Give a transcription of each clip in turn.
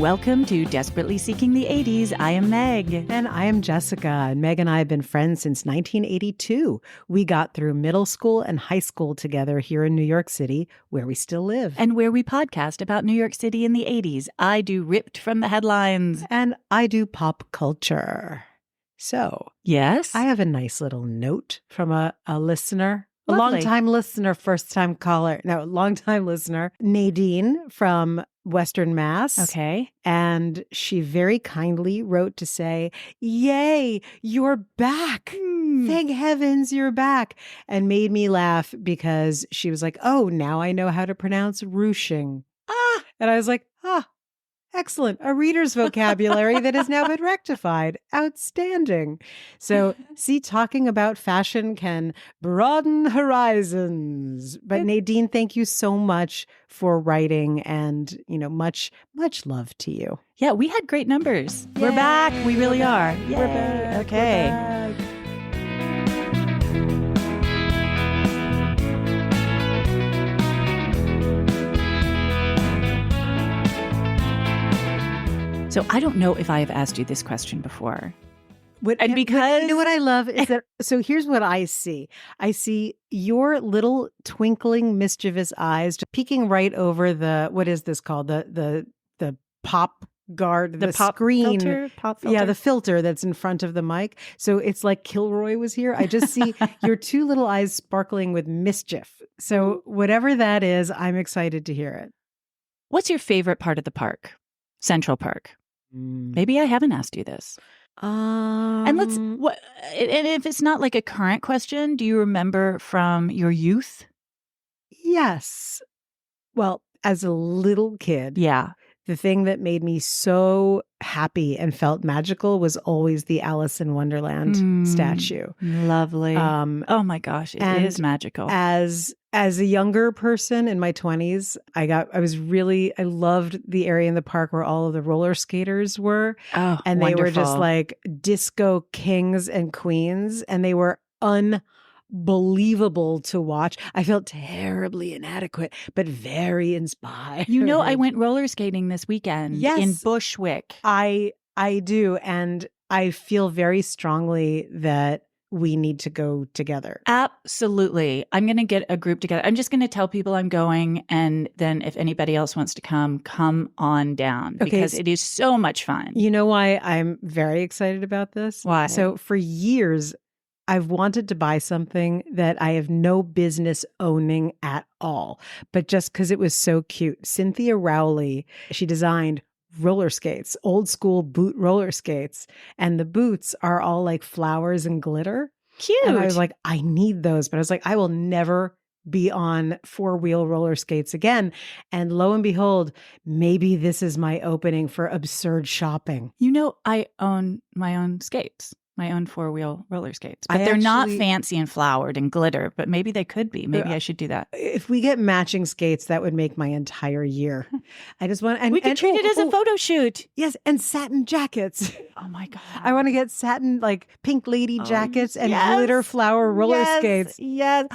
Welcome to Desperately Seeking the 80s. I am Meg. And I am Jessica. And Meg and I have been friends since 1982. We got through middle school and high school together here in New York City, where we still live. And where we podcast about New York City in the 80s. I do Ripped from the Headlines. And I do pop culture. So, yes, I have a nice little note from a listener. A Lovely. long-time listener, first-time caller. No, long-time listener, Nadine from Western Mass. Okay. And she very kindly wrote to say, "Yay, you're back. Thank heavens you're back." And made me laugh because she was like, "Oh, now I know how to pronounce ruching." And I was like, excellent. A reader's vocabulary that has now been rectified. Outstanding. So, see, talking about fashion can broaden horizons. But Nadine, thank you so much for writing and, much, much love to you. Yeah, we had great numbers. Yay. We're back. We really are. Yay. We're back. Okay. We're back. So I don't know if I have asked you this question before. And because you know what I love is that, so here's what I see. I see your little twinkling, mischievous eyes peeking right over what is this called? The pop guard, the pop screen. Pop filter? Yeah, the filter that's in front of the mic. So it's like Kilroy was here. I just see your two little eyes sparkling with mischief. So whatever that is, I'm excited to hear it. What's your favorite part of the park? Central Park. Maybe I haven't asked you this. And if it's not like a current question, do you remember from your youth? Yes. Well, as a little kid, yeah, the thing that made me so happy and felt magical was always the Alice in Wonderland statue. Lovely. Oh my gosh, it is magical. As a younger person in my 20s, I loved the area in the park where all of the roller skaters were. Oh, and wonderful. They were just like disco kings and queens, and they were unbelievable to watch. I felt terribly inadequate, but very inspired. I went roller skating this weekend in Bushwick. I do. And I feel very strongly that we need to go together. Absolutely. I'm going to get a group together. I'm just going to tell people I'm going. And then if anybody else wants to come on down because it is so much fun. You know why I'm very excited about this? Why? So for years, I've wanted to buy something that I have no business owning at all, but just because it was so cute. Cynthia Rowley, she designed roller skates, old school boot roller skates, and the boots are all like flowers and glitter. Cute. And I was like, I need those, but I was like, I will never be on four-wheel roller skates again. And lo and behold, maybe this is my opening for absurd shopping. I own my own skates. My own four-wheel roller skates. But they're not fancy and flowered and glitter, but maybe they could be. Maybe I should do that. If we get matching skates, that would make my entire year. I just want... we could treat it as a photo shoot. Yes, and satin jackets. Oh my God. I want to get satin, like pink lady jackets and glitter flower roller skates. Yes.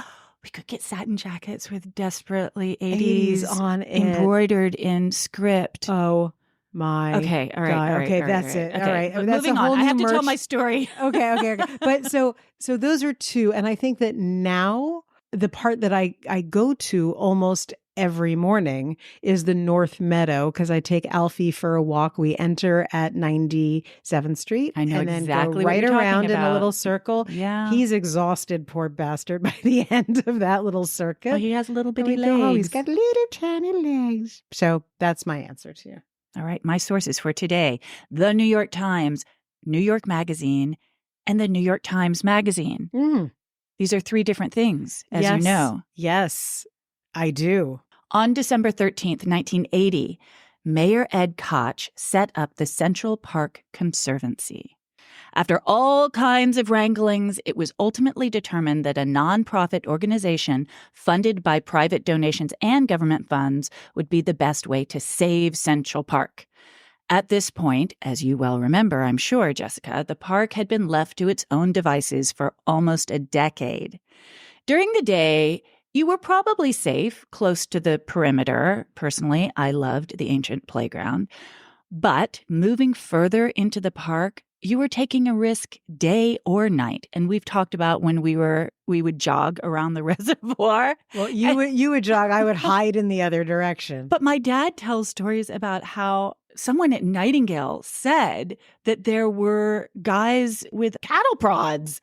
We could get satin jackets with Desperately 80s on it. Embroidered in script. Oh. Okay, all right. God. All right, that's it. Okay. All right. But that's moving on. I have to tell my story. Okay. But so those are two. And I think that now the part that I go to almost every morning is the North Meadow because I take Alfie for a walk. We enter at 97th Street. I know and then exactly go what right you're around talking in about. a little circle. Yeah. He's exhausted, poor bastard, by the end of that little circuit. Oh, he has little bitty legs. Oh, he's got little tiny legs. So that's my answer to you. All right. My sources for today, the New York Times, New York Magazine, and the New York Times Magazine. These are three different things, as you know. Yes, I do. On December 13th, 1980, Mayor Ed Koch set up the Central Park Conservancy. After all kinds of wranglings, it was ultimately determined that a nonprofit organization funded by private donations and government funds would be the best way to save Central Park. At this point, as you well remember, I'm sure, Jessica, the park had been left to its own devices for almost a decade. During the day, you were probably safe, close to the perimeter. Personally, I loved the ancient playground. But moving further into the park, you were taking a risk day or night. And we've talked about when we would jog around the reservoir. Well, you would jog. I would hide in the other direction. But my dad tells stories about how someone at Nightingale said that there were guys with cattle prods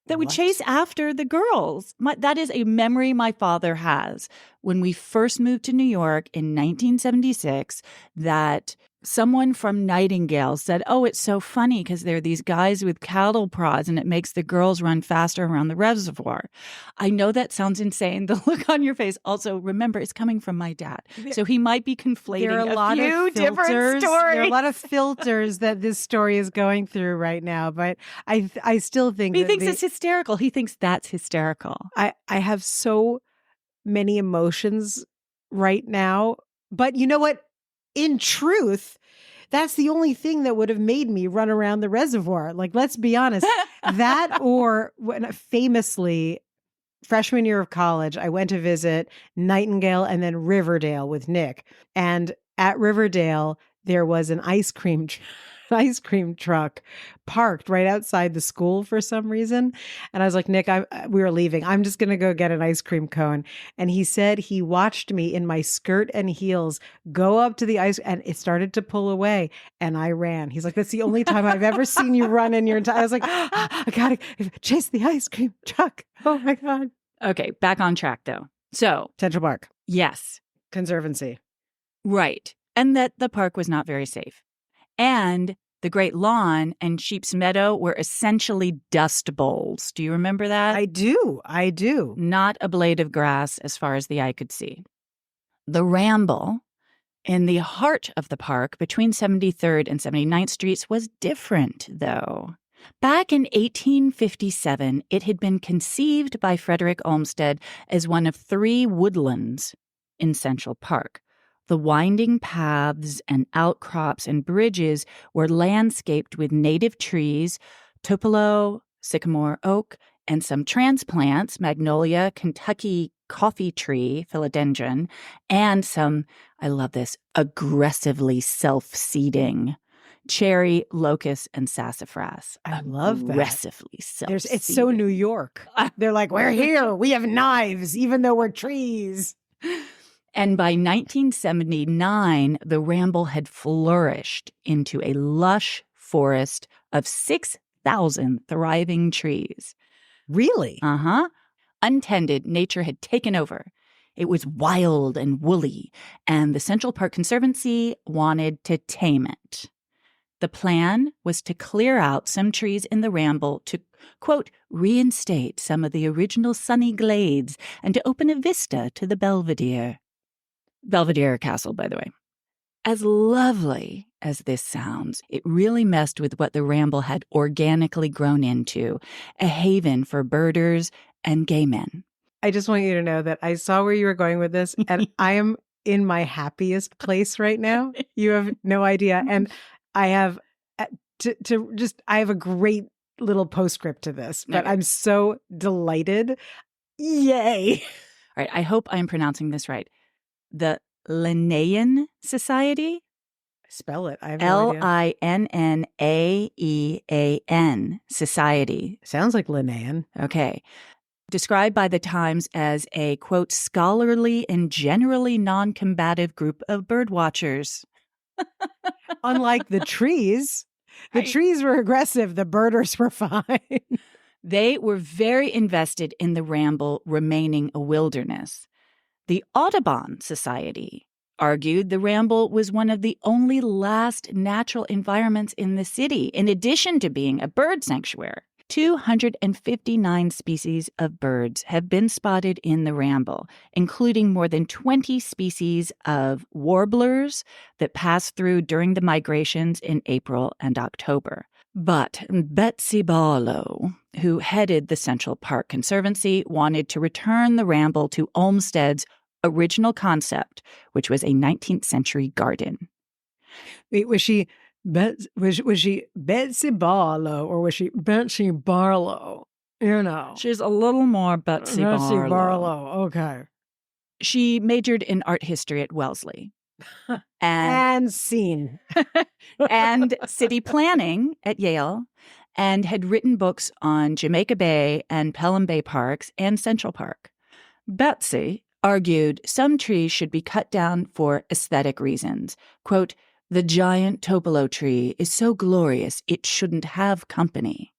that would chase after the girls. That is a memory my father has. When we first moved to New York in 1976, that someone from Nightingale said, "Oh, it's so funny because there are these guys with cattle prods and it makes the girls run faster around the reservoir." I know that sounds insane. The look on your face. Also, remember, it's coming from my dad. So he might be conflating a few different stories. There are a lot of filters that this story is going through right now. But I still think he thinks it's hysterical. He thinks that's hysterical. I have so many emotions right now. But you know what? In truth, that's the only thing that would have made me run around the reservoir. Like, let's be honest, that or when famously, freshman year of college, I went to visit Nightingale and then Riverdale with Nick. And at Riverdale, there was an ice cream truck parked right outside the school for some reason. And I was like, Nick, we were leaving. I'm just going to go get an ice cream cone. And he said he watched me in my skirt and heels go up to the ice and it started to pull away. And I ran. He's like, that's the only time I've ever seen you run in your entire. I was like, I got to chase the ice cream truck. Oh my God. Okay, back on track though. So Central Park. Yes. Conservancy. Right. And that the park was not very safe. And the Great Lawn and Sheep's Meadow were essentially dust bowls. Do you remember that? I do. Not a blade of grass as far as the eye could see. The Ramble in the heart of the park between 73rd and 79th Streets was different, though. Back in 1857, it had been conceived by Frederick Olmsted as one of 3 woodlands in Central Park. The winding paths and outcrops and bridges were landscaped with native trees, tupelo, sycamore oak, and some transplants, magnolia, Kentucky coffee tree, philodendron, and some, I love this, aggressively self-seeding cherry, locust, and sassafras. I love that. Aggressively self-seeding. It's so New York. They're like, we're here. We have knives, even though we're trees. And by 1979, the Ramble had flourished into a lush forest of 6,000 thriving trees. Really? Uh-huh. Untended, nature had taken over. It was wild and woolly, and the Central Park Conservancy wanted to tame it. The plan was to clear out some trees in the Ramble to, quote, reinstate some of the original sunny glades and to open a vista to the Belvedere. Belvedere Castle, by the way. As lovely as this sounds, it really messed with what the Ramble had organically grown into, a haven for birders and gay men. I just want you to know that I saw where you were going with this, and I am in my happiest place right now. You have no idea. And I have I have a great little postscript to this, but okay. I'm so delighted. Yay. All right. I hope I'm pronouncing this right. The Linnaean Society? Spell it. I have no idea. Linnaean Society. Sounds like Linnaean. Okay. Described by the Times as a, quote, scholarly and generally non-combative group of birdwatchers. Unlike the trees. The trees were aggressive. The birders were fine. They were very invested in the Ramble remaining a wilderness. The Audubon Society argued the Ramble was one of the only last natural environments in the city, in addition to being a bird sanctuary. 259 species of birds have been spotted in the Ramble, including more than 20 species of warblers that pass through during the migrations in April and October. But Betsy Barlow, who headed the Central Park Conservancy, wanted to return the Ramble to Olmsted's original concept, which was a 19th century garden. Wait, was she Betsy Barlow or was she Betsy Barlow? You know. She's a little more Betsy Barlow. Barlow, okay. She majored in art history at Wellesley. And scene. and city planning at Yale, and had written books on Jamaica Bay and Pelham Bay Parks and Central Park. Betsy argued some trees should be cut down for aesthetic reasons. Quote, "The giant topolo tree is so glorious it shouldn't have company."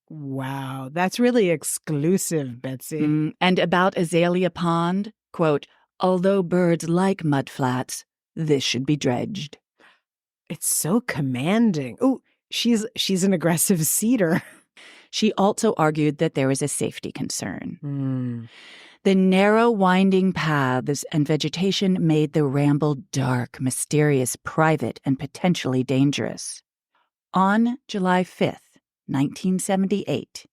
Wow, that's really exclusive, Betsy. And about Azalea Pond, quote, "Although birds like mudflats, this should be dredged." It's so commanding. Oh, she's an aggressive cedar. She also argued that there was a safety concern. The narrow, winding paths and vegetation made the ramble dark, mysterious, private, and potentially dangerous. On July 5th, 1978,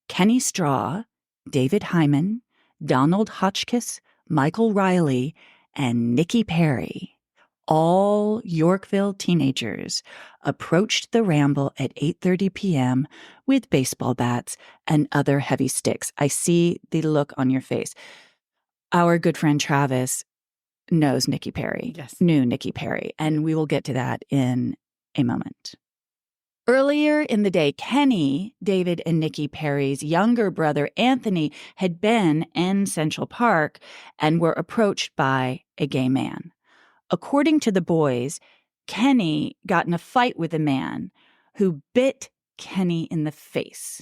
Kenny Straw, David Hyman, Donald Hotchkiss, Michael Riley, and Nikki Perry, all Yorkville teenagers, approached the ramble at 8:30 p.m. with baseball bats and other heavy sticks. I see the look on your face. Our good friend Travis knows Nikki Perry, knew Nikki Perry, and we will get to that in a moment. Earlier in the day, Kenny, David, and Nikki Perry's younger brother, Anthony, had been in Central Park and were approached by a gay man. According to the boys, Kenny got in a fight with a man who bit Kenny in the face.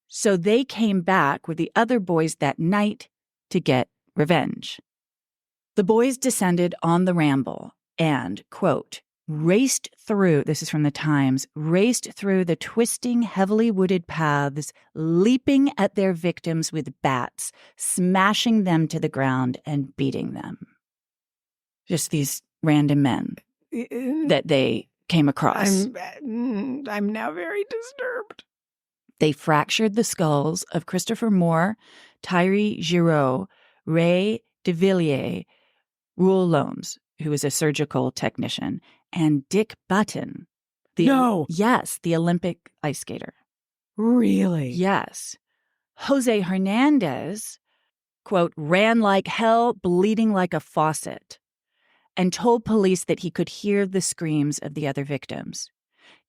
So they came back with the other boys that night to get revenge. The boys descended on the ramble and, quote, raced through, this is from the Times, raced through the twisting, heavily wooded paths, leaping at their victims with bats, smashing them to the ground and beating them. Just these random men that they came across. I'm now very disturbed. They fractured the skulls of Christopher Moore, Tyree Giraud, Ray DeVilliers, Rule Loans, who was a surgical technician, and Dick Button. Yes, the Olympic ice skater. Really? Yes. Jose Hernandez, quote, ran like hell, bleeding like a faucet, and told police that he could hear the screams of the other victims.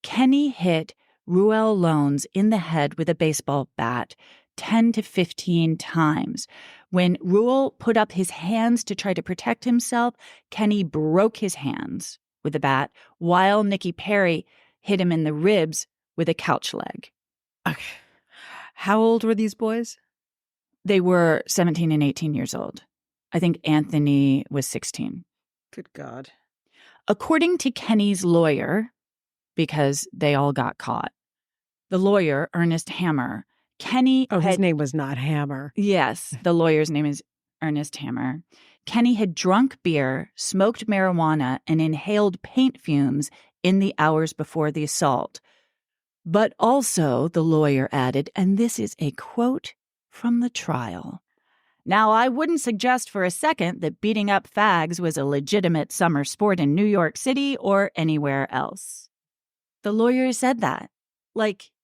Kenny hit Ruel Loans in the head with a baseball bat 10 to 15 times. When Ruel put up his hands to try to protect himself, Kenny broke his hands with the bat, while Nikki Perry hit him in the ribs with a couch leg. Okay. How old were these boys? They were 17 and 18 years old. I think Anthony was 16. Good God. According to Kenny's lawyer, because they all got caught, the lawyer, Ernest Hammer, Kenny his name was not Hammer. Yes, the lawyer's name is Ernest Hammer. Kenny had drunk beer, smoked marijuana, and inhaled paint fumes in the hours before the assault. But also, the lawyer added, and this is a quote from the trial, "Now, I wouldn't suggest for a second that beating up fags was a legitimate summer sport in New York City or anywhere else." The lawyer said that.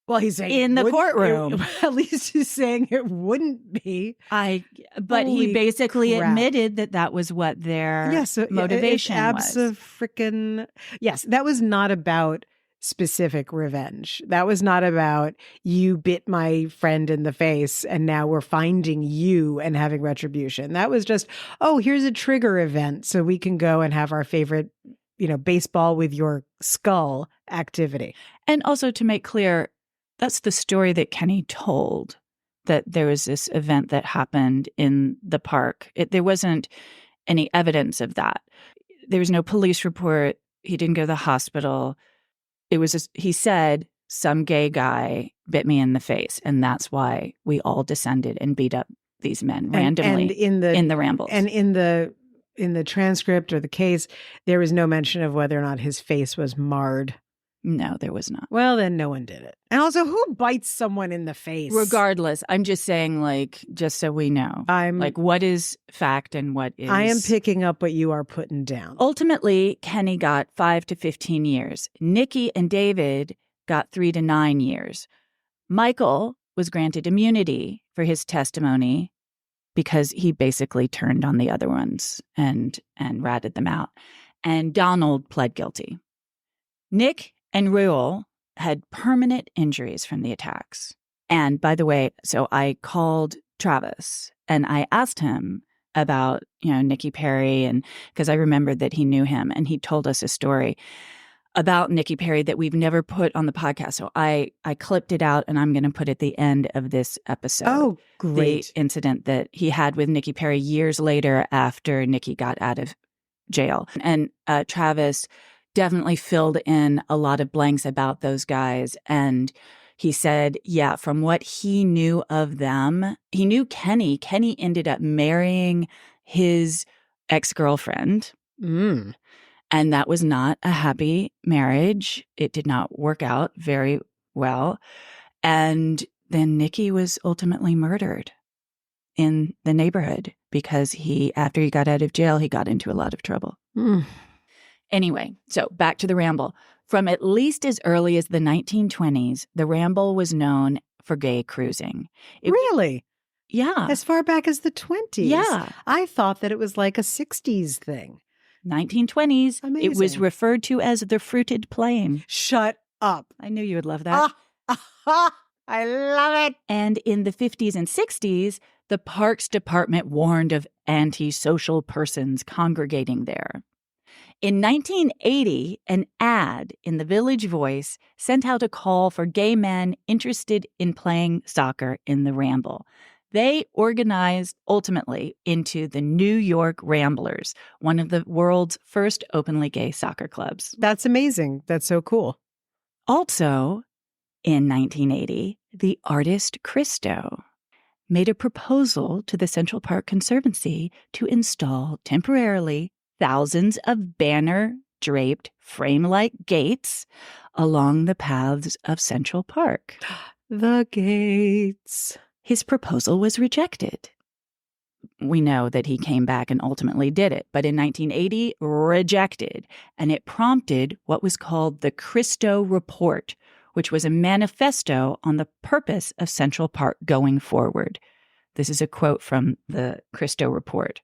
Well, he's saying in the courtroom. At least he's saying it wouldn't be. But Holy he basically crap. admitted that was what their motivation was. Yes, that was not about specific revenge. That was not about you bit my friend in the face and now we're finding you and having retribution. That was just, here's a trigger event so we can go and have our favorite, baseball with your skull activity. And also to make clear, that's the story that Kenny told, that there was this event that happened in the park. There wasn't any evidence of that. There was no police report. He didn't go to the hospital. It was he said, some gay guy bit me in the face, and that's why we all descended and beat up these men randomly in the rambles. And in the transcript or the case, there was no mention of whether or not his face was marred. No, there was not. Well, then no one did it. And also, who bites someone in the face? Regardless, I'm just saying, just so we know. What is fact and what is... I am picking up what you are putting down. Ultimately, Kenny got 5 to 15 years. Nikki and David got 3 to 9 years. Michael was granted immunity for his testimony because he basically turned on the other ones and ratted them out. And Donald pled guilty. Nick and Raoul had permanent injuries from the attacks. And by the way, so I called Travis and I asked him about, Nicky Perry, and because I remembered that he knew him, and he told us a story about Nicky Perry that we've never put on the podcast. So I clipped it out, and I'm going to put at the end of this episode. Oh, great. The incident that he had with Nicky Perry years later after Nicky got out of jail. And Travis definitely filled in a lot of blanks about those guys. And he said, yeah, from what he knew of them, he knew Kenny. Kenny ended up marrying his ex-girlfriend. Mm. And that was not a happy marriage. It did not work out very well. And then Nicky was ultimately murdered in the neighborhood because after he got out of jail, he got into a lot of trouble. Mm. Anyway, so back to the Ramble. From at least as early as the 1920s, the Ramble was known for gay cruising. Really? Yeah. As far back as the 20s? Yeah. I thought that it was like a 60s thing. 1920s. Amazing. It was referred to as the fruited plain. Shut up. I knew you would love that. I love it. And in the 50s and 60s, the Parks Department warned of antisocial persons congregating there. In 1980, an ad in the Village Voice sent out a call for gay men interested in playing soccer in the Ramble. They organized ultimately into the New York Ramblers, one of the world's first openly gay soccer clubs. That's amazing. That's so cool. Also, in 1980, the artist Christo made a proposal to the Central Park Conservancy to install temporarily thousands of banner-draped frame-like gates along the paths of Central Park. The gates. His proposal was rejected. We know that he came back and ultimately did it, but in 1980, rejected, and it prompted what was called the Christo Report, which was a manifesto on the purpose of Central Park going forward. This is a quote from the Christo Report.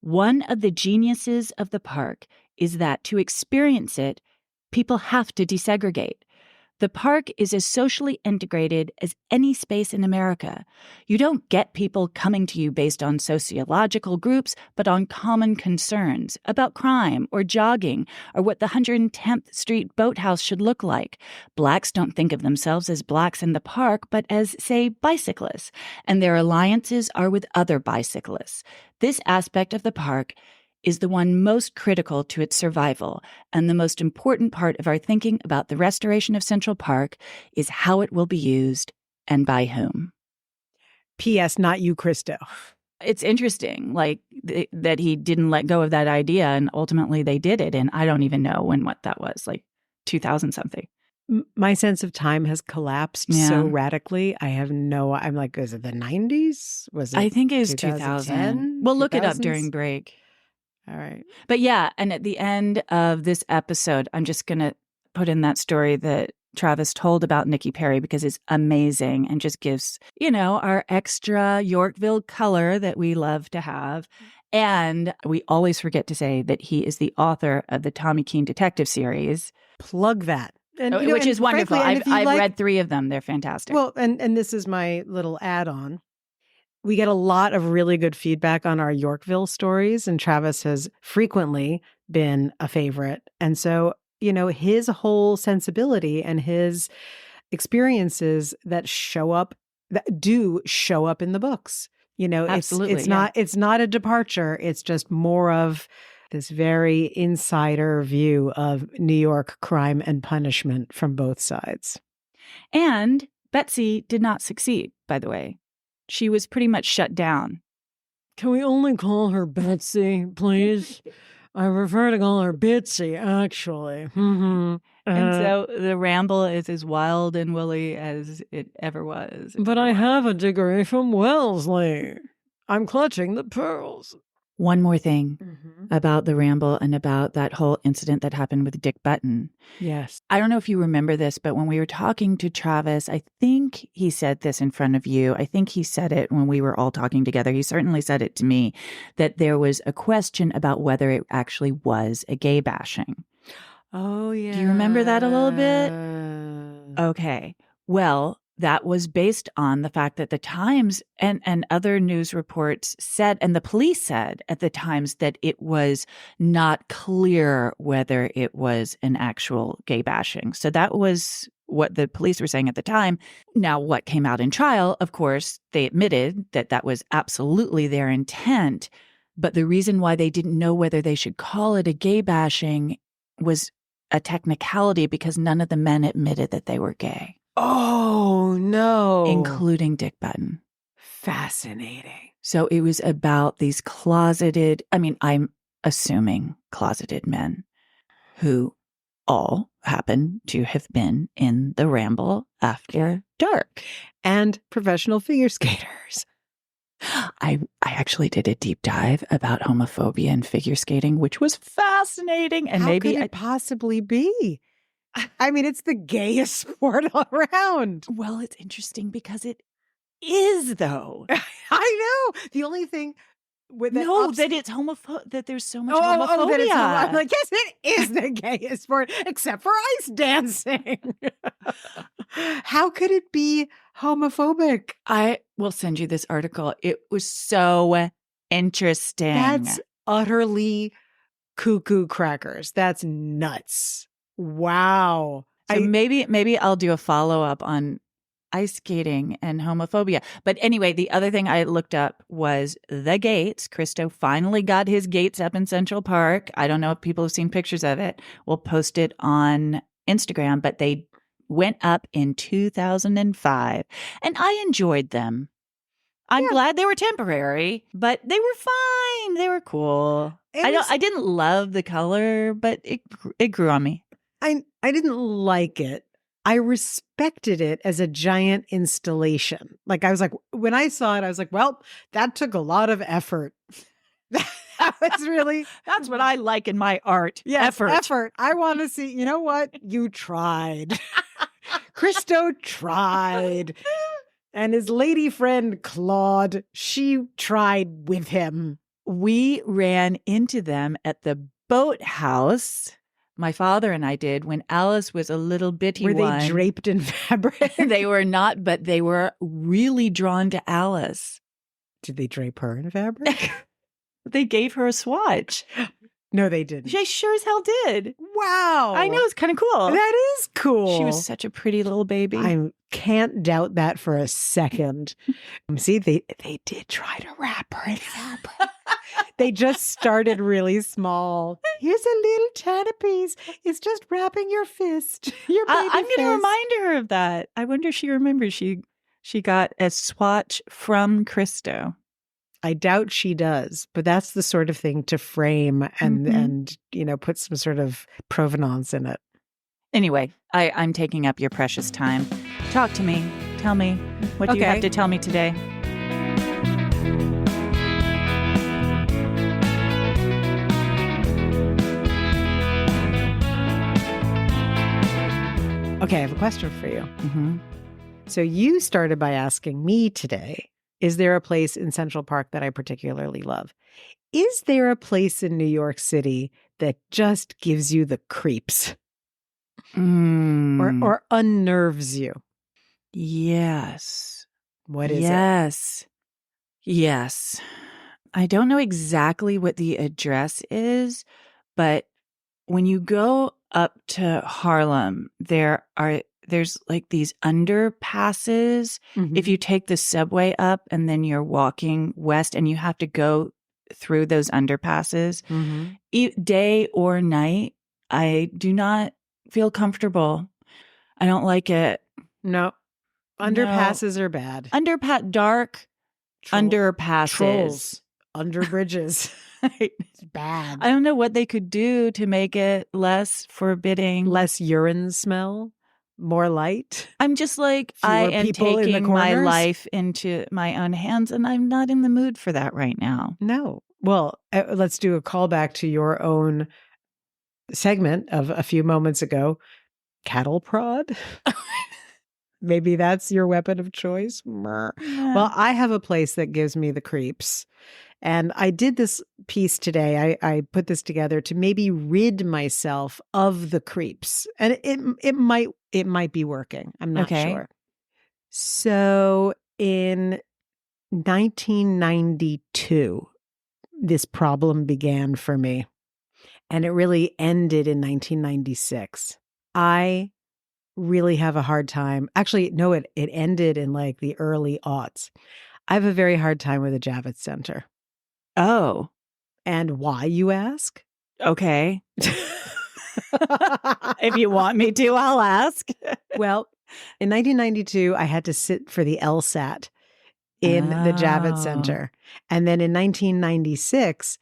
One of the geniuses of the park is that to experience it, people have to desegregate. The park is as socially integrated as any space in America. You don't get people coming to you based on sociological groups, but on common concerns about crime or jogging or what the 110th Street Boathouse should look like. Blacks don't think of themselves as blacks in the park, but as, say, bicyclists, and their alliances are with other bicyclists. This aspect of the park is the one most critical to its survival, and the most important part of our thinking about the restoration of Central Park is how it will be used and by whom. P.S. Not you, Christo. It's interesting, that he didn't let go of that idea, and ultimately they did it, and I don't even know what that was, 2000 something. My sense of time has collapsed so radically. I'm like, is it the 90s? Was it? I think it was 2000. We'll look it up during break. All right. But yeah, and at the end of this episode, I'm just going to put in that story that Travis told about Nicky Perry because it's amazing and just gives, our extra Yorkville color that we love to have. And we always forget to say that he is the author of the Tommy Keene detective series. Plug that. Which is wonderful. Frankly, I've read 3 of them. They're fantastic. Well, and this is my little add-on. We get a lot of really good feedback on our Yorkville stories, and Travis has frequently been a favorite. And so, his whole sensibility and his experiences that do show up in the books. Absolutely, it's not a departure. It's just more of this very insider view of New York crime and punishment from both sides. And Betsy did not succeed, by the way. She was pretty much shut down. Can we only call her Betsy, please? I prefer to call her Bitsy, actually. Mm-hmm. And so the Ramble is as wild and woolly as it ever was. But I have a degree from Wellesley. I'm clutching the pearls. One more thing Mm-hmm. about the Ramble and about that whole incident that happened with Dick Button. Yes. I don't know if you remember this, but when we were talking to Travis, I think he said this in front of you. I think he said it when we were all talking together. He certainly said it to me, that there was a question about whether it actually was a gay bashing. Oh, yeah. Do you remember that a little bit? Okay. Well, that was based on the fact that the Times and other news reports said, and the police said at the Times, that it was not clear whether it was an actual gay bashing. So that was what the police were saying at the time. Now, what came out in trial, of course, they admitted that that was absolutely their intent. But the reason why they didn't know whether they should call it a gay bashing was a technicality, because none of the men admitted that they were gay. Oh, no. Including Dick Button. Fascinating. So it was about these closeted, I'm assuming closeted men who all happen to have been in the Ramble after dark. And professional figure skaters. I actually did a deep dive about homophobia and figure skating, which was fascinating. And How maybe could it possibly be? I mean, it's the gayest sport around. Well, it's interesting because it is, though. I know. The only thing with that it's that there's so much homophobia. Oh, that it's I'm like, yes, it is the gayest sport, except for ice dancing. How could it be homophobic? I will send you this article. It was so interesting. That's utterly cuckoo crackers. That's nuts. Wow. So maybe I'll do a follow-up on ice skating and homophobia. But anyway, the other thing I looked up was the gates. Christo finally got his gates up in Central Park. I don't know if people have seen pictures of it. We'll post it on Instagram, but they went up in 2005, and I enjoyed them. I'm glad they were temporary, but they were fine. They were cool. I didn't love the color, but it grew on me. I didn't like it. I respected it as a giant installation. Like, I was like, when I saw it, I was like, well, that took a lot of effort. That's what I like in my art. Yes, effort. I want to see, you know what? You tried. Christo tried. And his lady friend, Claude, she tried with him. We ran into them at the boathouse. My father and I did, when Alice was a little bitty one. Were they draped in fabric? They were not, but they were really drawn to Alice. Did they drape her in fabric? They gave her a swatch. No, they didn't. They sure as hell did. Wow. I know, it's kind of cool. That is cool. She was such a pretty little baby. I can't doubt that for a second. See, they did try to wrap her in fabric. They just started really small. Here's a little tiny piece. It's just wrapping your fist. Your baby I'm going to fist. remind her of that. I wonder if she remembers she got a swatch from Christo. I doubt she does, but that's the sort of thing to frame and put some sort of provenance in it. Anyway, I'm taking up your precious time. Talk to me. Tell me. What do you have to tell me today? Okay, I have a question for you. Mm-hmm. So you started by asking me today, is there a place in Central Park that I particularly love? Is there a place in New York City that just gives you the creeps or unnerves you? Yes. What is it? Yes. I don't know exactly what the address is, but when you go up to Harlem, there's like these underpasses. Mm-hmm. If you take the subway up and then you're walking west and you have to go through those underpasses, day or night, I do not feel comfortable. I don't like it. No. Underpasses are bad. Dark underpasses. Trolls. Under bridges. It's bad. I don't know what they could do to make it less forbidding. Less urine smell. More light. I'm just like, I am taking my life into my own hands, and I'm not in the mood for that right now. No. Well, let's do a callback to your own segment of a few moments ago. Cattle prod? Maybe that's your weapon of choice. Well, I have a place that gives me the creeps. And I did this piece today. I put this together to maybe rid myself of the creeps. And it might be working. I'm not sure. So in 1992, this problem began for me. And it really ended in 1996. I really have a hard time. Actually, no, it ended in like the early aughts. I have a very hard time with the Javits Center. Oh. And why, you ask? Okay. If you want me to, I'll ask. Well, in 1992, I had to sit for the LSAT in the Javits Center. And then in 1996,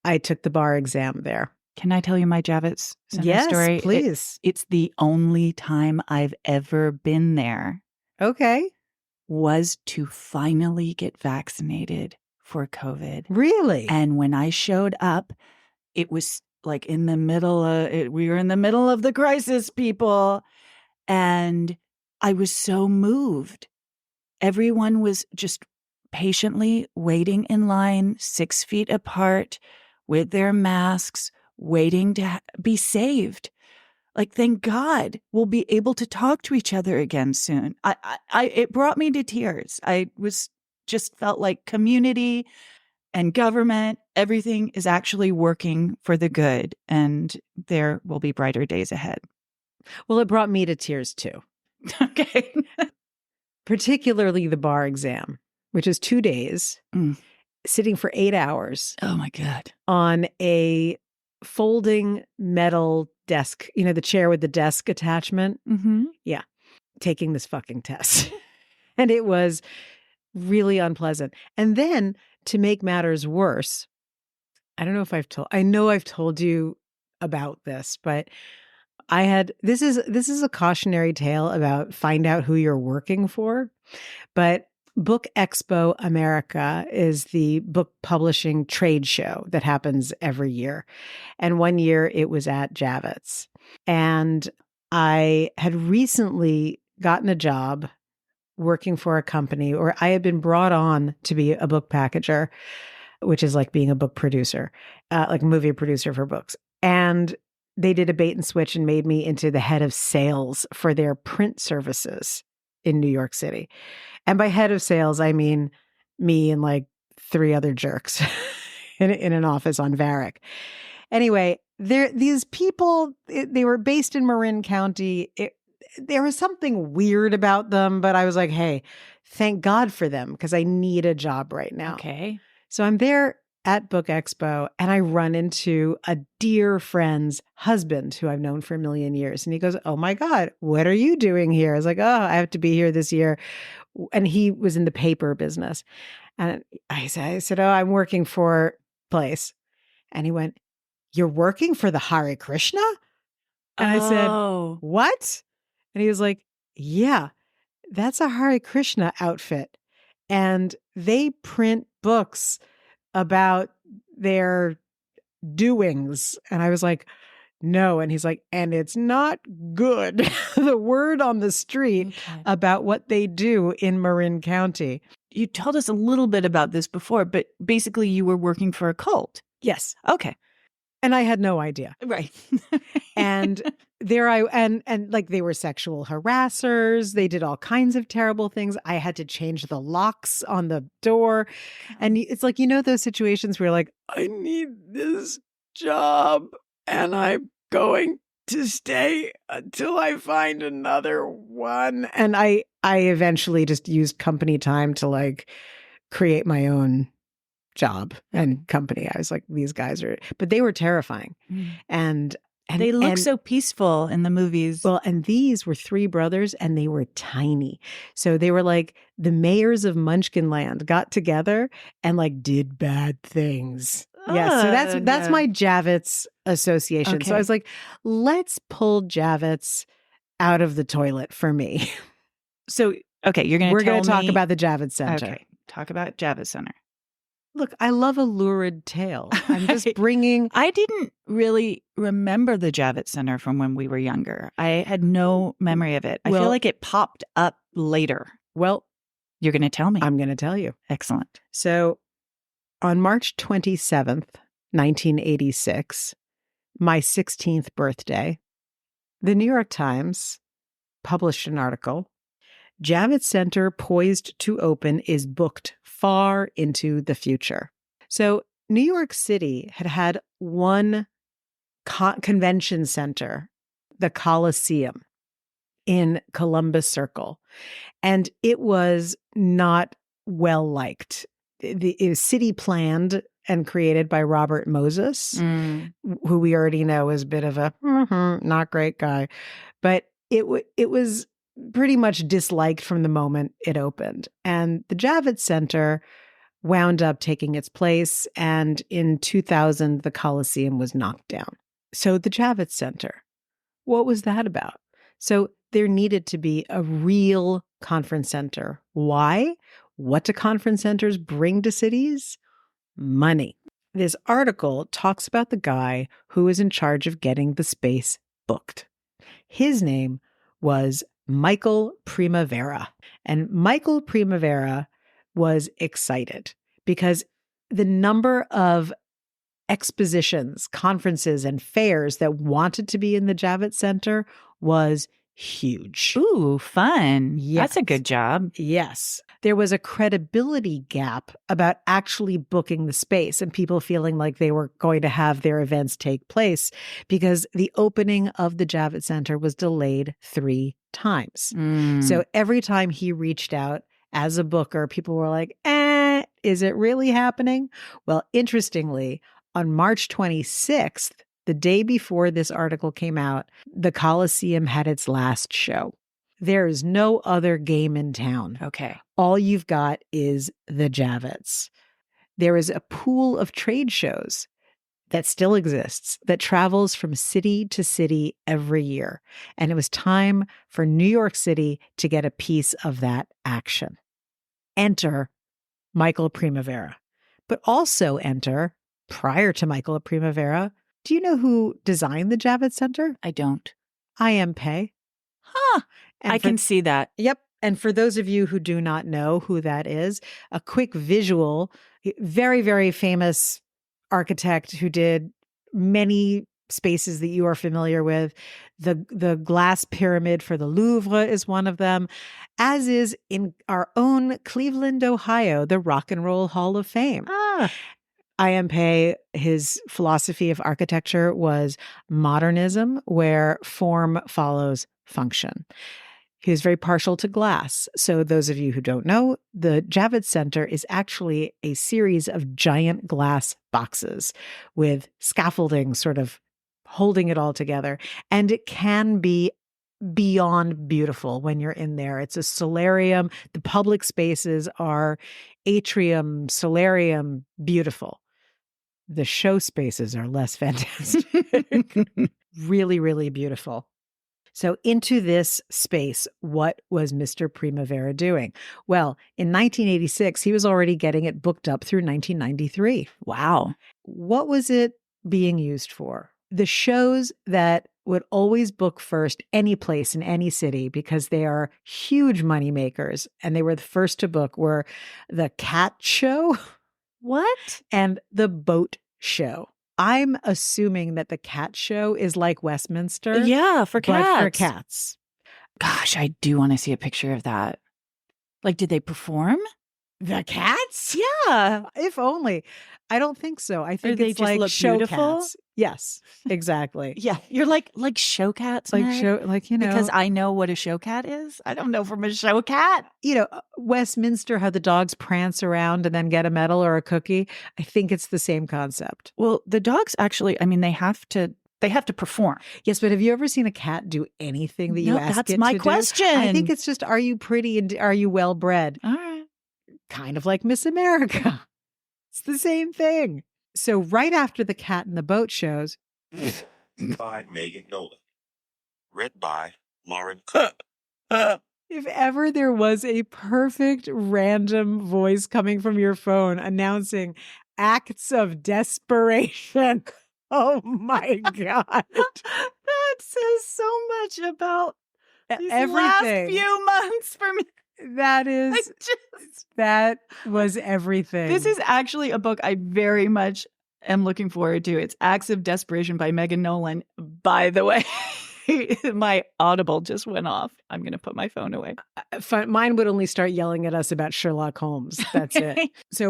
I took the bar exam there. Can I tell you my Javits Center story? Yes, please. It's the only time I've ever been there. Okay. Was to finally get vaccinated for COVID. Really? And when I showed up, it was like in the middle of we were in the middle of the crisis, people. And I was so moved. Everyone was just patiently waiting in line, 6 feet apart, with their masks, waiting to be saved. Like, thank God we'll be able to talk to each other again soon. It brought me to tears. I was just felt like community and government, everything is actually working for the good, and there will be brighter days ahead. Well, it brought me to tears too. Okay. Particularly the bar exam, which is 2 days, sitting for 8 hours. Oh my God. On a folding metal desk, you know, the chair with the desk attachment. Mm-hmm. Yeah. Taking this fucking test. And it was really unpleasant. And then to make matters worse, I don't know if I know I've told you about this, but this is a cautionary tale about find out who you're working for. But Book Expo America is the book publishing trade show that happens every year. And one year it was at Javits. And I had recently gotten a job working for a company, or I had been brought on to be a book packager, which is like being a book producer, like a movie producer for books. And they did a bait and switch and made me into the head of sales for their print services in New York City. And by head of sales, I mean me and like 3 other jerks in an office on Varick. Anyway, these people, they were based in Marin County. There was something weird about them, but I was like, hey, thank God for them because I need a job right now. Okay. So I'm there at Book Expo and I run into a dear friend's husband who I've known for a million years. And he goes, oh my God, what are you doing here? I was like, oh, I have to be here this year. And he was in the paper business. And I said, oh, I'm working for place. And he went, you're working for the Hare Krishna? And I said, what? And he was like, yeah, that's a Hare Krishna outfit. And they print books about their doings. And I was like, no. And he's like, and it's not good. The word on the street about what they do in Marin County. You told us a little bit about this before, but basically you were working for a cult. Yes. Okay. And I had no idea. Right. And and like they were sexual harassers. They did all kinds of terrible things. I had to change the locks on the door. And it's like, you know, those situations where you're like, I need this job and I'm going to stay until I find another one. And I eventually just used company time to like create my own job and company. I was like, these guys are, but they were terrifying. And they look so peaceful in the movies. Well, and these were 3 brothers and they were tiny. So they were like the mayors of Munchkinland got together and like did bad things. Yeah. So that's my Javits association. Okay. So I was like, let's pull Javits out of the toilet for me. So, okay, we're going to talk about the Javits Center. Okay. Talk about Javits Center. Look, I love a lurid tale. I'm just bringing. I didn't really remember the Javits Center from when we were younger. I had no memory of it. I feel Well- like it popped up later. Well, You're going to tell me. I'm going to tell you. Excellent. So on March 27th, 1986, my 16th birthday, the New York Times published an article. Javits Center poised to open is booked far into the future. So New York City had had one convention center, the Coliseum in Columbus Circle, and it was not well liked. It was city planned and created by Robert Moses, who we already know is a bit of a not great guy, but it was pretty much disliked from the moment it opened. And the Javits Center wound up taking its place, and in 2000, the Coliseum was knocked down. So the Javits Center, what was that about? So there needed to be a real conference center. Why? What do conference centers bring to cities? Money. This article talks about the guy who was in charge of getting the space booked. His name was Michael Primavera. And Michael Primavera was excited because the number of expositions, conferences, and fairs that wanted to be in the Javits Center was huge. Ooh, fun. Yes. That's a good job. Yes. There was a credibility gap about actually booking the space and people feeling like they were going to have their events take place because the opening of the Javits Center was delayed 3 times. So every time he reached out as a booker, people were like, is it really happening? Well, interestingly, on March 26th, the day before this article came out, the Coliseum had its last show. There is no other game in town. Okay. All you've got is the Javits. There is a pool of trade shows that still exists that travels from city to city every year. And it was time for New York City to get a piece of that action. Enter Michael Primavera, but also enter, prior to Michael Primavera, do you know who designed the Javits Center? I don't. I.M. Pei. Huh. And I can see that. Yep. And for those of you who do not know who that is, a quick visual, very, very famous architect who did many spaces that you are familiar with. The glass pyramid for the Louvre is one of them, as is in our own Cleveland, Ohio, the Rock and Roll Hall of Fame. I.M. Pei, his philosophy of architecture was modernism, where form follows function. He was very partial to glass. So those of you who don't know, the Javits Center is actually a series of giant glass boxes with scaffolding sort of holding it all together. And it can be beyond beautiful when you're in there. It's a solarium. The public spaces are atrium, solarium, beautiful. The show spaces are less fantastic. Really, really beautiful. So into this space, what was Mr. Primavera doing? Well, in 1986, he was already getting it booked up through 1993. Wow. What was it being used for? The shows that would always book first any place in any city because they are huge money makers, and they were the first to book, were the cat show. What? And the boat show. I'm assuming that the cat show is like Westminster. Yeah, for cats. But for cats. Gosh, I do want to see a picture of that. Like, did they perform? The cats? Yeah. If only. I don't think so. I think they it's just like look show beautiful? cats. Yes, exactly. Yeah. You're like show cats, Like Meg? show, like, you know. Because I know what a show cat is. I don't know from a show cat. You know, Westminster, how the dogs prance around and then get a medal or a cookie. I think it's the same concept. Well, the dogs actually, I mean, they have to perform. Yes, but have you ever seen a cat do anything that you ask that's it my to question. do? I think it's just, are you pretty and are you well bred? All right. Kind of like Miss America. It's the same thing. So right after the cat and the boat shows. By Megan Nolan. Read by Lauren. If ever there was a perfect random voice coming from your phone announcing acts of desperation. Oh my God. That says so much about these last Everything. few months for me. That was everything. This is actually a book I very much am looking forward to. It's Acts of Desperation by Megan Nolan. By the way, my Audible just went off. I'm going to put my phone away. Mine would only start yelling at us about Sherlock Holmes. That's it.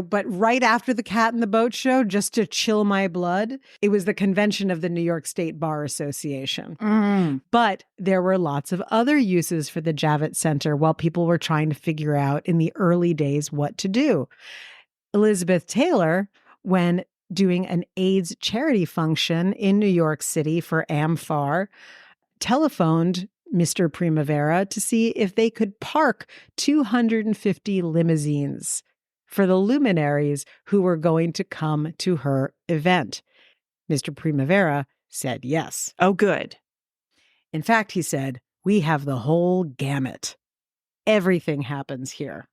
But right after the Cat in the Boat show, just to chill my blood, it was the convention of the New York State Bar Association. But there were lots of other uses for the Javits Center while people were trying to figure out in the early days what to do. Elizabeth Taylor, when doing an AIDS charity function in New York City for AmFAR, telephoned Mr. Primavera to see if they could park 250 limousines for the luminaries who were going to come to her event. Mr. Primavera said yes. Oh, good. In fact, he said, "We have the whole gamut. Everything happens here."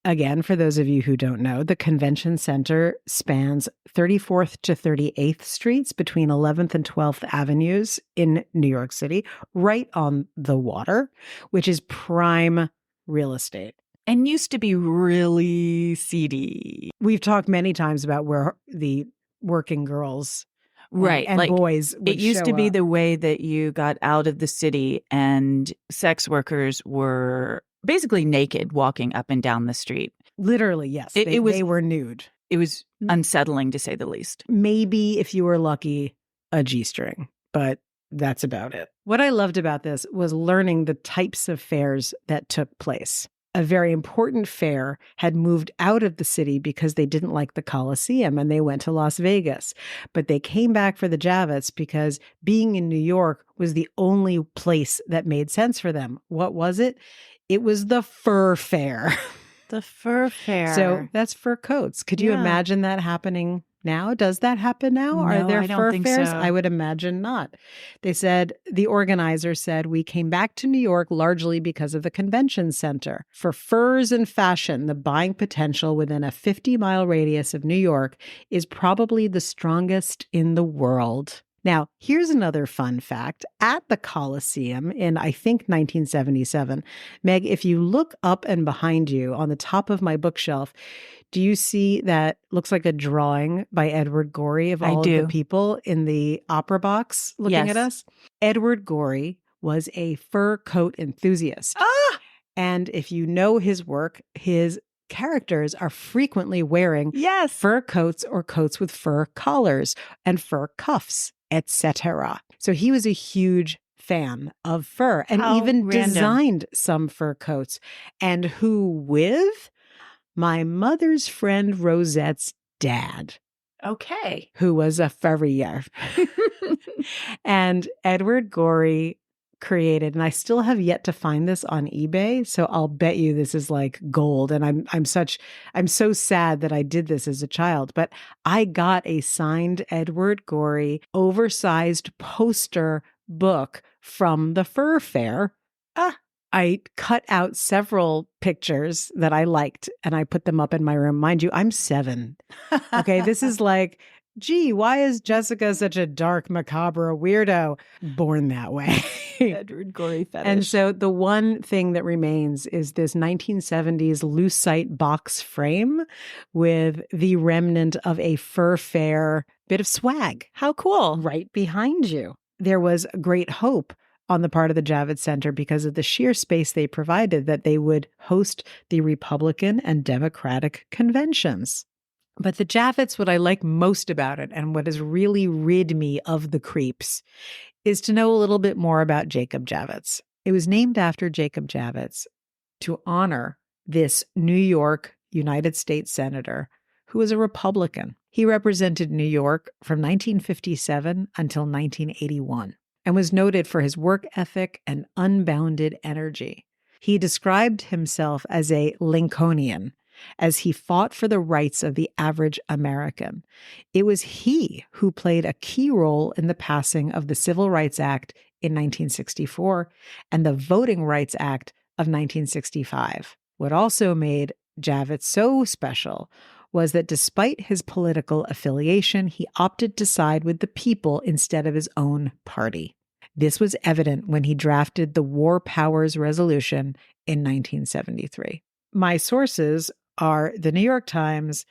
Again, for those of you who don't know, the convention center spans 34th to 38th Streets between 11th and 12th Avenues in New York City, right on the water, which is prime real estate. And used to be really seedy. We've talked many times about where the working girls and like, boys would it used show to be up. the way that you got out of the city and sex workers were basically naked walking up and down the street. Literally, yes. They were nude. It was unsettling, to say the least. Maybe, if you were lucky, a G-string, but that's about it. What I loved about this was learning the types of fairs that took place. A very important fair had moved out of the city because they didn't like the Coliseum and they went to Las Vegas. But they came back for the Javits because being in New York was the only place that made sense for them. What was it? It was the fur fair. The fur fair. So that's fur coats. Could you imagine that happening now? Does that happen now? No, Are there I don't fur think fairs? so. I would imagine not. They said, the organizer said, "We came back to New York largely because of the convention center. For furs and fashion, the buying potential within a 50-mile radius of New York is probably the strongest in the world." Now, here's another fun fact. At the Coliseum in, I think, 1977, Meg, if you look up and behind you on the top of my bookshelf, do you see that looks like a drawing by Edward Gorey of all of the people in the opera box looking at us? Edward Gorey was a fur coat enthusiast. And if you know his work, his characters are frequently wearing fur coats or coats with fur collars and fur cuffs, etc. So he was a huge fan of fur and even designed some fur coats. And who with? My mother's friend Rosette's dad. Okay. Who was a furrier. And Edward Gorey created, and I still have yet to find this on eBay, so I'll bet you this is like gold. And I'm so sad that I did this as a child, but I got a signed Edward Gorey oversized poster book from the fur fair. I cut out several pictures that I liked and I put them up in my room. Mind you, I'm 7. Okay, this is like, gee, why is Jessica such a dark, macabre weirdo? Born that way. Edward Gorey fetish. And so the one thing that remains is this 1970s lucite box frame with the remnant of a fur fair bit of swag. How cool. Right behind you. There was great hope on the part of the Javits Center because of the sheer space they provided that they would host the Republican and Democratic conventions. But the Javits, what I like most about it and what has really rid me of the creeps is to know a little bit more about Jacob Javits. It was named after Jacob Javits to honor this New York United States Senator who was a Republican. He represented New York from 1957 until 1981 and was noted for his work ethic and unbounded energy. He described himself as a Lincolnian, as he fought for the rights of the average American. It was he who played a key role in the passing of the Civil Rights Act in 1964 and the Voting Rights Act of 1965. What also made Javits so special was that despite his political affiliation, he opted to side with the people instead of his own party. This was evident when he drafted the War Powers Resolution in 1973. My sources are the New York Times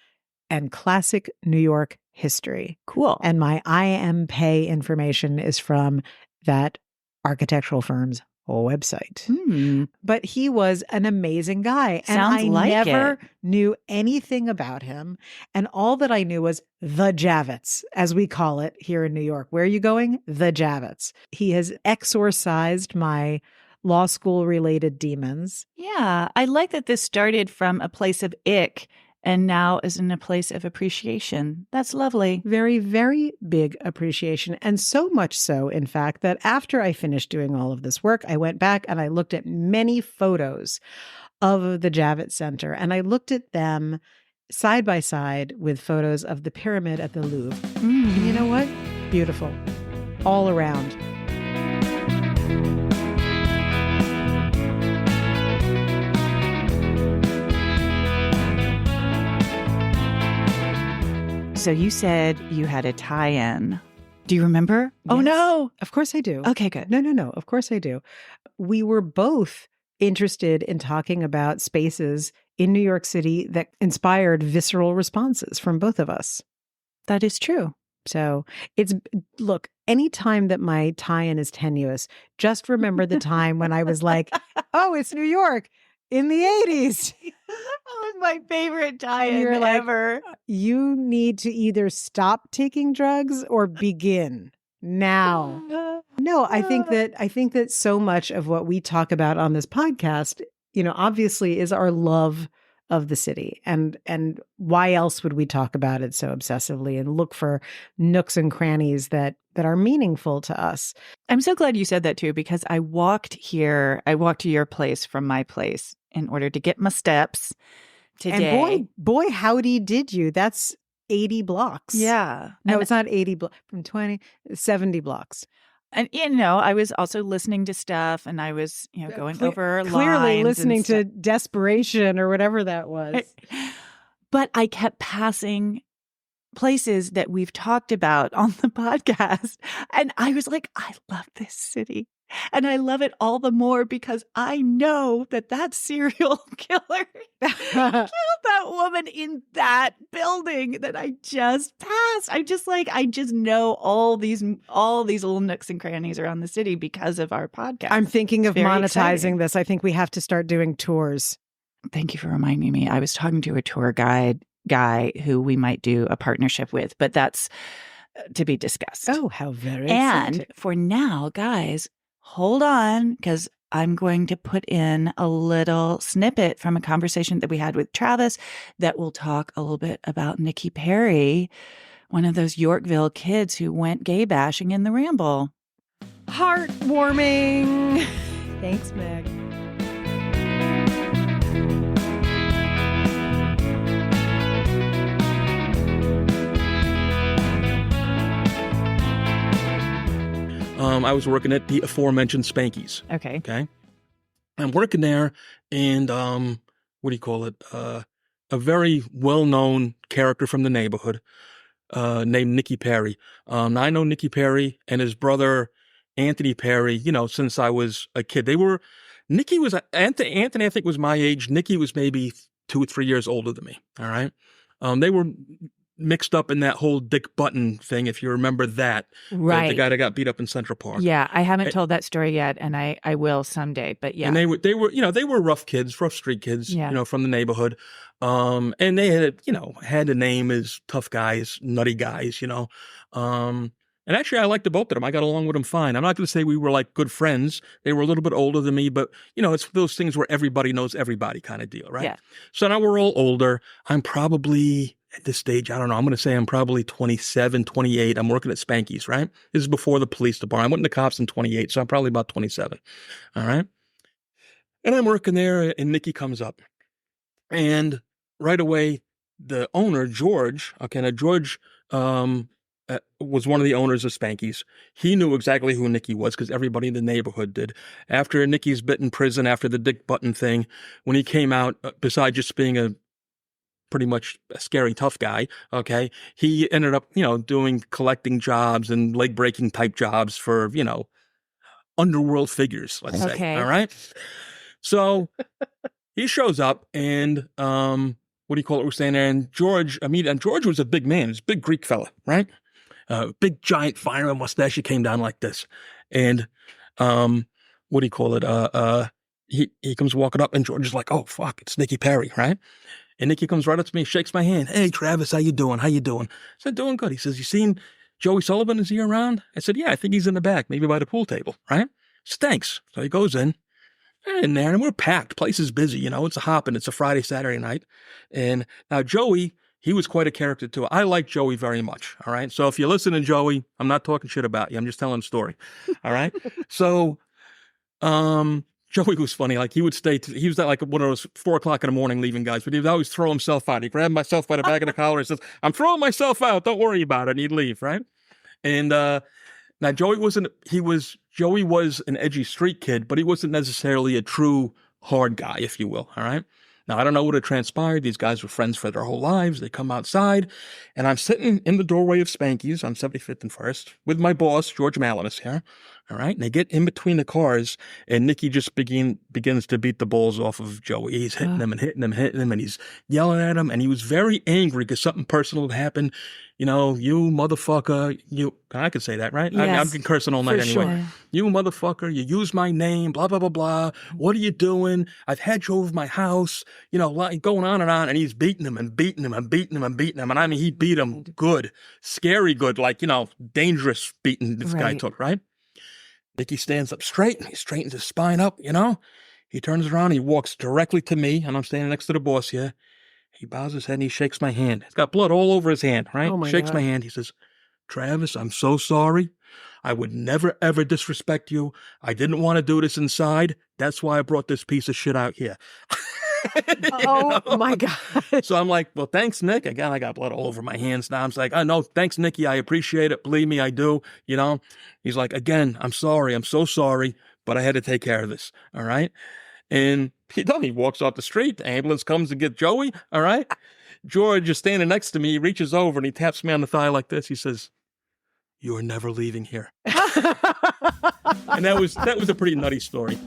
and Classic New York History. Cool. And my IMPay information is from that architectural firm's website. But he was an amazing guy. And Sounds I like never it. knew anything about him. And all that I knew was the Javits, as we call it here in New York. Where are you going? The Javits. He has exorcised my law school related demons. Yeah, I like that this started from a place of ick and now is in a place of appreciation. That's lovely. Very, very big appreciation. And so much so, in fact, that after I finished doing all of this work, I went back and I looked at many photos of the Javits Center. And I looked at them side by side with photos of the pyramid at the Louvre. And you know what? Beautiful. All around. So you said you had a tie-in. Do you remember? Yes. Oh, no. Of course I do. Okay, good. No. Of course I do. We were both interested in talking about spaces in New York City that inspired visceral responses from both of us. That is true. So look, anytime that my tie-in is tenuous, just remember the time when I was like, oh, it's New York in the 80s. That was my favorite tie-in You're like, ever. You need to either stop taking drugs or begin now. No, I think that so much of what we talk about on this podcast, obviously is our love of the city. And why else would we talk about it so obsessively and look for nooks and crannies that are meaningful to us? I'm so glad you said that too, because I walked to your place from my place in order to get my steps today. And boy, howdy did you. That's 80 blocks. Yeah. No, it's not 80 blocks. From 70 blocks. And, I was also listening to stuff and I was, going over clearly lines listening to Desperation or whatever that was. But I kept passing places that we've talked about on the podcast. And I was like, I love this city. And I love it all the more because I know that serial killer killed that woman in that building that I just passed. I just know all these little nooks and crannies around the city because of our podcast. I'm thinking of monetizing exciting. this. I think we have to start doing tours. Thank you for reminding me. I was talking to a tour guide guy who we might do a partnership with, but that's to be discussed. Oh, how very And exciting. for now, guys, hold on, because I'm going to put in a little snippet from a conversation that we had with Travis that will talk a little bit about Nikki Perry, one of those Yorkville kids who went gay bashing in the Ramble. Heartwarming. Thanks, Meg. I was working at the aforementioned Spanky's. Okay. I'm working there, and what do you call it? A very well-known character from the neighborhood named Nicky Perry. Now I know Nicky Perry and his brother Anthony Perry, since I was a kid. Anthony, I think, was my age. Nicky was maybe 2 or 3 years older than me. All right. They were mixed up in that whole Dick Button thing, if you remember that. Right. The guy that got beat up in Central Park. Yeah, I haven't told that story yet, and I will someday, but yeah. And they were rough kids, rough street kids, Yeah. From the neighborhood. And they had a name as tough guys, nutty guys, and actually I liked the both of them. I got along with them fine. I'm not going to say we were like good friends. They were a little bit older than me, but it's those things where everybody knows everybody kind of deal, right? Yeah. So now we're all older. I'm probably at this stage, I don't know. I'm going to say I'm probably 27, 28. I'm working at Spanky's, right? This is before the police department. I went in the cops in 28, so I'm probably about 27. All right. And I'm working there, and Nikki comes up. And right away, the owner, George, was one of the owners of Spanky's. He knew exactly who Nicky was because everybody in the neighborhood did. After Nicky's bit in prison, after the Dick Button thing, when he came out, besides just being a pretty much a scary, tough guy, okay, he ended up, doing collecting jobs and leg-breaking type jobs for, underworld figures, let's say. All right? So he shows up and, we're saying there, and George was a big man. He was a big Greek fella, right? Big, giant fireman mustache. He came down like this. And, he comes walking up and George is like, oh, fuck, it's Nicky Perry, right? And Nicky comes right up to me, shakes my hand. Hey, Travis, how you doing? I said, doing good. He says, you seen Joey Sullivan? Is he around? I said, yeah, I think he's in the back, maybe by the pool table, right? He says, thanks. So he goes in there, and we're packed. Place is busy, it's a hopping. It's a Friday, Saturday night. And now Joey, he was quite a character too. I like Joey very much, all right? So if you listen to Joey, I'm not talking shit about you. I'm just telling a story, all right? So, Joey was funny. Like he would he was like one of those 4 o'clock in the morning leaving guys, but he would always throw himself out. He grabbed myself by the back of the collar and says, I'm throwing myself out. Don't worry about it. And he'd leave, right? And now Joey was an edgy street kid, but he wasn't necessarily a true hard guy, if you will. All right. Now, I don't know what had transpired. These guys were friends for their whole lives. They come outside, and I'm sitting in the doorway of Spanky's on 75th and 1st with my boss, George Malinis here. All right. And they get in between the cars, and Nicky just begins to beat the balls off of Joey. He's hitting him, and he's yelling at him. And he was very angry because something personal had happened. You motherfucker, I could say that, right? Yes, I've been cursing all night anyway. Sure. You motherfucker, you used my name, blah, blah, blah, blah. What are you doing? I've had you over my house, going on. And he's beating him and beating him and beating him and beating him. And I mean, he beat him good, scary good, like, dangerous beating this guy took, right? Nicky stands up straight and he straightens his spine up, He turns around, he walks directly to me, and I'm standing next to the boss here. He bows his head and he shakes my hand. He's got blood all over his hand, right? Oh my Shakes God. my hand. He says, Travis, I'm so sorry. I would never, ever disrespect you. I didn't want to do this inside. That's why I brought this piece of shit out here. Oh my God. So I'm like, well, thanks, Nick. Again, I got blood all over my hands now. I'm like, oh, no, thanks, Nicky. I appreciate it. Believe me, I do. He's like, again, I'm sorry. I'm so sorry, but I had to take care of this. All right. And he walks off the street. The ambulance comes to get Joey. All right. George is standing next to me. He reaches over and he taps me on the thigh like this. He says, you are never leaving here. And that was a pretty nutty story.